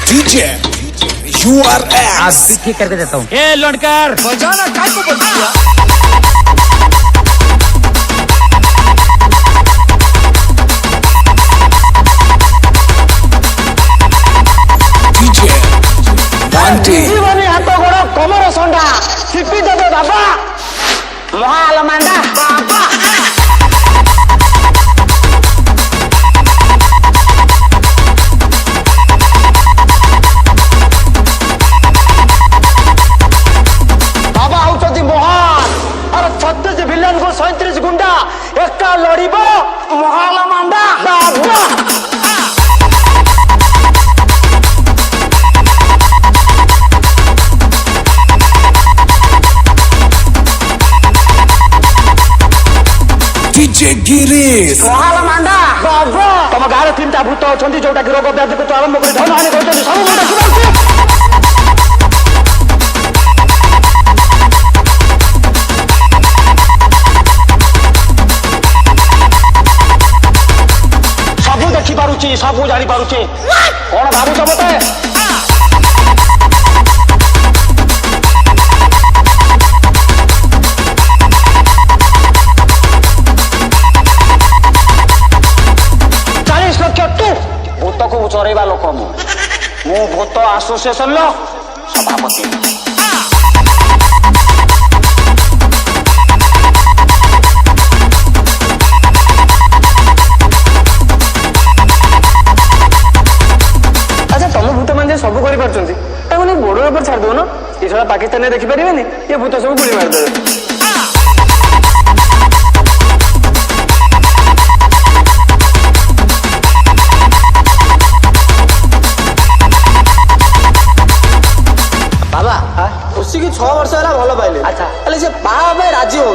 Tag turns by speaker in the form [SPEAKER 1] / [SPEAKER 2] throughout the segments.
[SPEAKER 1] DJ URX
[SPEAKER 2] आज भी ठीक करके देता हूँ। ए लड़कर
[SPEAKER 1] बजाना काय को बज दिया। डीजे बांटी
[SPEAKER 3] जीवनी हाथ गोड़ कमर संडा सिपी देबे बाबा महाल मांडा बाबा बाबा आउचती महान अरे 36 विलन को 37 गुंडा एका लड़िबो महाल मांडा बाबा
[SPEAKER 1] डीजे गिरीश
[SPEAKER 3] महाल मांडा बाबा तम गारे तीनटा भूत अछंती जोटा कि रोग व्याधि को आरंभ कर धन हानि करछन सब मुंडा सुनाउछि सब देखि पारुछि सब जानि पारुछि कोन भाबुछ मते भूत को चरेवा लोक मु भूत एसोसिएशन लो सभापति अच्छा तुम भूत मैंने सब कर बोर्ड पेपर छाड़ दो ना ये सब पाकिस्तान में देखिपारे ये भूत सब गुड़ी मारदेवे
[SPEAKER 4] उसी की 6 वर्ष है भल पाइले अच्छा से बाहा पे राजी हो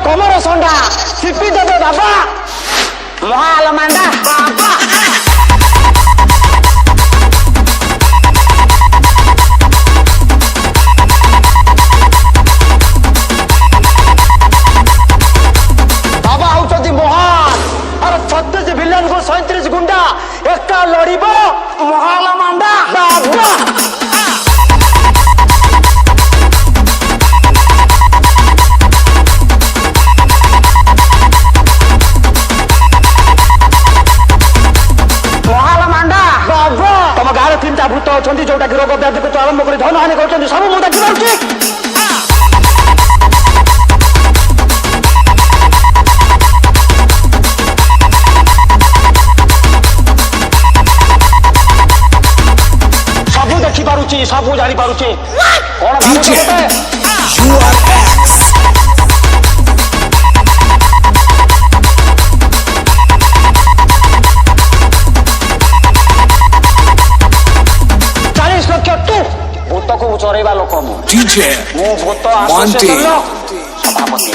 [SPEAKER 3] कमर संडा सिपी देबे बाबा महाल मांडा बाबा बाबा आउचती महान अरे 36 विलन को 37 गुंडा एका लड़िबो महाल मांडा बाबा तीनटा भूत अछंती जोटा कि रोग व्याधि को आरंभ कर धन हानि करछन सब मुंडा सुनाउछि सब देखि पारुछि सब जानि पारुछि कोन भाबुछ मते
[SPEAKER 1] URX भूत को चरेवा लोक डीजे
[SPEAKER 3] मु भूत
[SPEAKER 1] बांटी
[SPEAKER 3] एसोसिएशन लो सभापति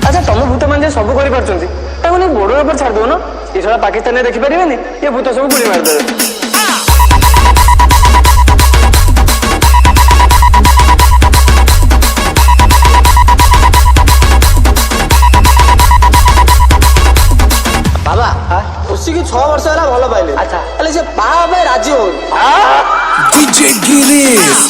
[SPEAKER 3] अच्छा तुम भूत मैंने सब कर बोर्ड पेपर छाड़ दो ना ये सब पाकिस्तान में देखिपारे ये भूत सब गुड़ी मारदेवे
[SPEAKER 4] उसी की 6 वर्ष है भल पाइले अच्छा से बाहा पे राजी हो
[SPEAKER 1] डीजे गिरीश